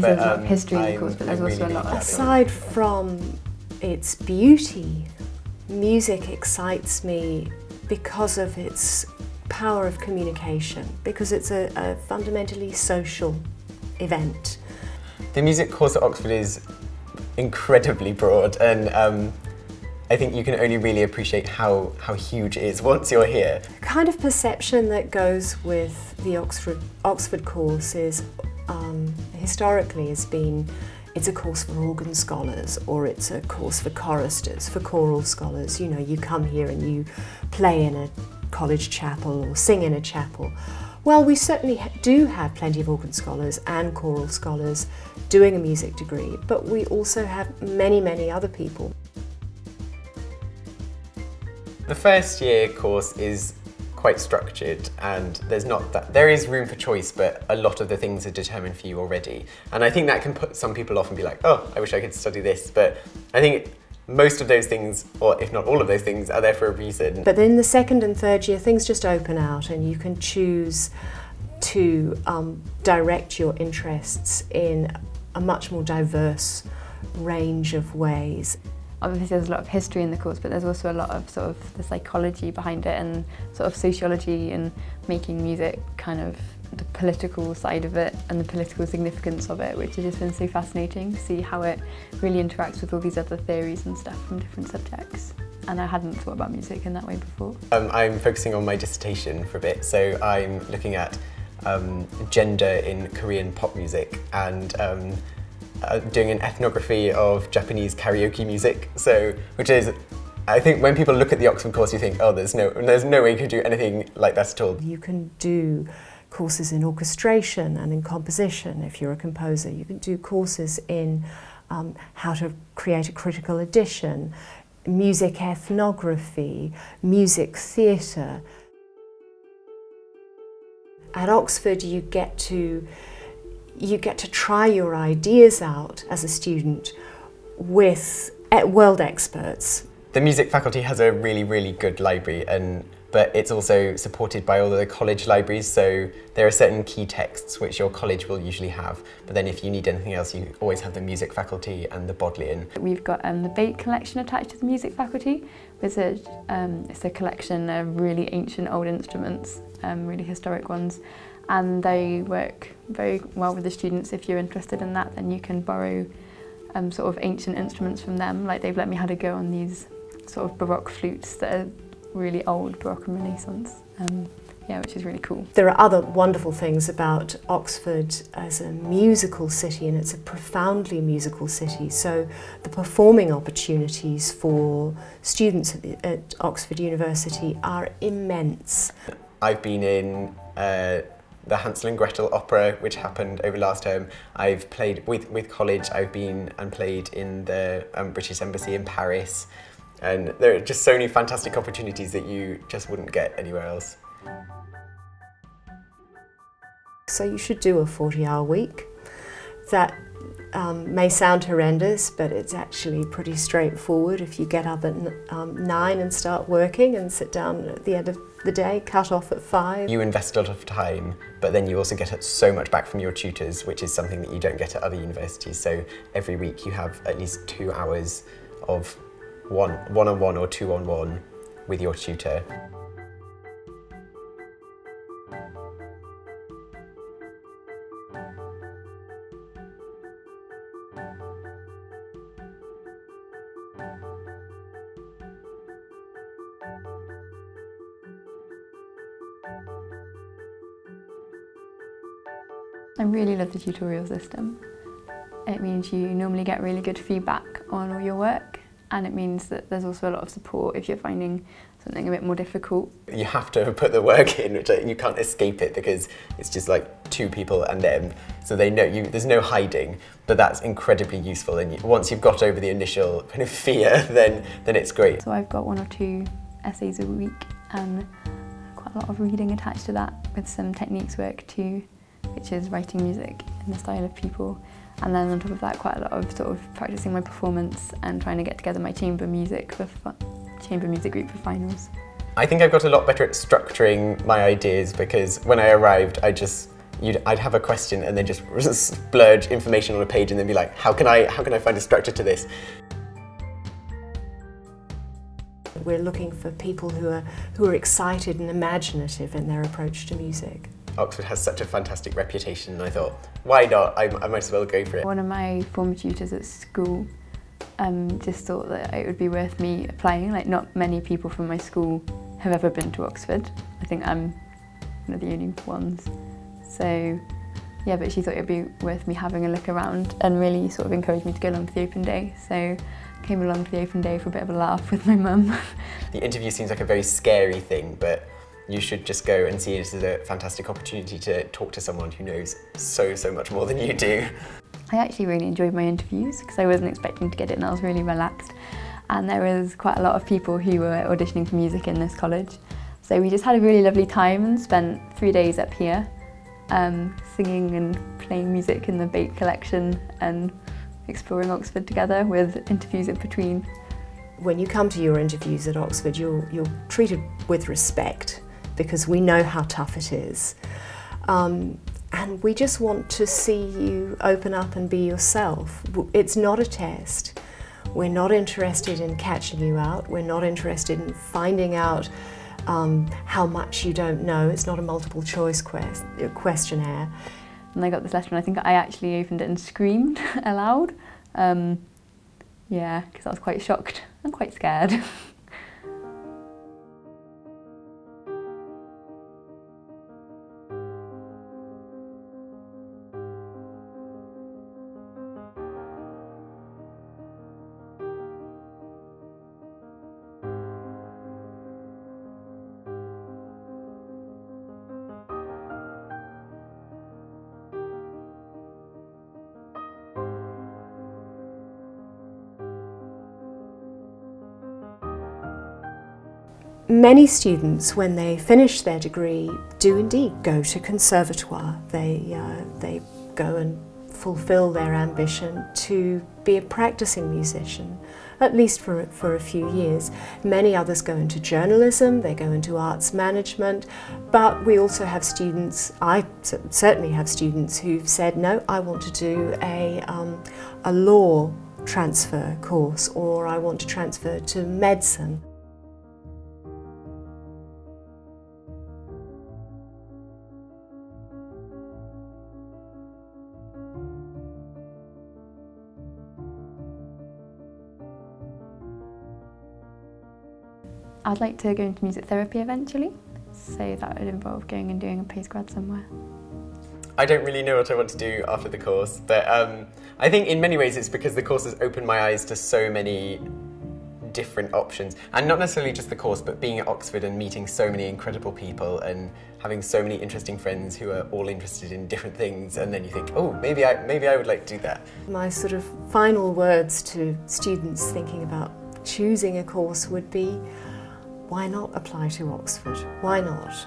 There's a lot of history in the course, but there's also a lot of... Aside from its beauty, music excites me because of its power of communication, because it's a fundamentally social event. The music course at Oxford is incredibly broad, and I think you can only really appreciate how huge it is once you're here. The kind of perception that goes with the Oxford course is, historically, has been it's a course for organ scholars, or it's a course for choristers, for choral scholars. You know, you come here and you play in a college chapel or sing in a chapel. Well, we certainly do have plenty of organ scholars and choral scholars doing a music degree, but we also have many, many other people. The first year course is quite structured, and there is room for choice, but a lot of the things are determined for you already. And I think that can put some people off and be like, oh, I wish I could study this. But I think most of those things, or if not all of those things, are there for a reason. But in the second and third year, things just open out, and you can choose to direct your interests in a much more diverse range of ways. Obviously there's a lot of history in the course, but there's also a lot of sort of the psychology behind it, and sort of sociology and making music, kind of the political side of it and the political significance of it, which has just been so fascinating to see how it really interacts with all these other theories and stuff from different subjects. And I hadn't thought about music in that way before. I'm focusing on my dissertation for a bit, so I'm looking at gender in Korean pop music, and doing an ethnography of Japanese karaoke music, which is, I think when people look at the Oxford course you think, oh, there's no way you could do anything like that at all. You can do courses in orchestration and in composition if you're a composer. You can do courses in how to create a critical edition, music ethnography, music theatre. At Oxford you get to try your ideas out as a student with world experts. The music faculty has a really, really good library, but it's also supported by all the college libraries, so there are certain key texts which your college will usually have, but then if you need anything else you always have the music faculty and the Bodleian. We've got the Bate collection attached to the music faculty. It's a collection of really ancient old instruments, really historic ones. And they work very well with the students. If you're interested in that, then you can borrow sort of ancient instruments from them. Like, they've let me have a go on these sort of Baroque flutes that are really old, Baroque and Renaissance. Yeah, which is really cool. There are other wonderful things about Oxford as a musical city, and it's a profoundly musical city. So the performing opportunities for students at Oxford University are immense. I've been in the Hansel and Gretel opera, which happened over last term. I've played with college. I've been and played in the British Embassy in Paris, and there are just so many fantastic opportunities that you just wouldn't get anywhere else. So you should do a 40-hour week. That may sound horrendous, but it's actually pretty straightforward. If you get up at 9 and start working and sit down at the end of the day, cut off at 5. You invest a lot of time, but then you also get so much back from your tutors, which is something that you don't get at other universities. So every week you have at least 2 hours of one-on-one or two-on-one with your tutor. I really love the tutorial system. It means you normally get really good feedback on all your work, and it means that there's also a lot of support if you're finding something a bit more difficult. You have to put the work in, which you can't escape it, because it's just like 2 people and them, so they know you. There's no hiding, but that's incredibly useful. And once you've got over the initial kind of fear, then it's great. So I've got 1 or 2 essays a week, and quite a lot of reading attached to that, with some techniques work too, which is writing music in the style of people. And then on top of that, quite a lot of sort of practicing my performance and trying to get together my chamber music group for finals. I think I've got a lot better at structuring my ideas, because when I arrived I just I'd have a question and then just splurge information on a page and then be like, how can I find a structure to this? We're looking for people who are excited and imaginative in their approach to music. Oxford has such a fantastic reputation, and I thought, why not? I might as well go for it. One of my former tutors at school just thought that it would be worth me applying. Like, not many people from my school have ever been to Oxford. I think I'm one of the only ones. So yeah, but she thought it would be worth me having a look around and really sort of encouraged me to go along to the open day. So I came along to the open day for a bit of a laugh with my mum. The interview seems like a very scary thing, but you should just go and see it as a fantastic opportunity to talk to someone who knows so much more than you do. I actually really enjoyed my interviews because I wasn't expecting to get it and I was really relaxed. And there was quite a lot of people who were auditioning for music in this college. So we just had a really lovely time and spent 3 days up here singing and playing music in the Bate collection and exploring Oxford together with interviews in between. When you come to your interviews at Oxford, you're treated with respect because we know how tough it is. And we just want to see you open up and be yourself. It's not a test. We're not interested in catching you out. We're not interested in finding out how much you don't know. It's not a multiple choice questionnaire. And I got this letter and I think I actually opened it and screamed aloud. Yeah, because I was quite shocked and quite scared. Many students, when they finish their degree, do indeed go to conservatoire. They go and fulfil their ambition to be a practicing musician, at least for a few years. Many others go into journalism, they go into arts management, but we also have students, I certainly have students who've said, no, I want to do a law transfer course, or I want to transfer to medicine. I'd like to go into music therapy eventually, so that would involve going and doing a postgrad somewhere. I don't really know what I want to do after the course, but I think in many ways it's because the course has opened my eyes to so many different options, and not necessarily just the course, but being at Oxford and meeting so many incredible people and having so many interesting friends who are all interested in different things, and then you think, oh, maybe I would like to do that. My sort of final words to students thinking about choosing a course would be, why not apply to Oxford? Why not?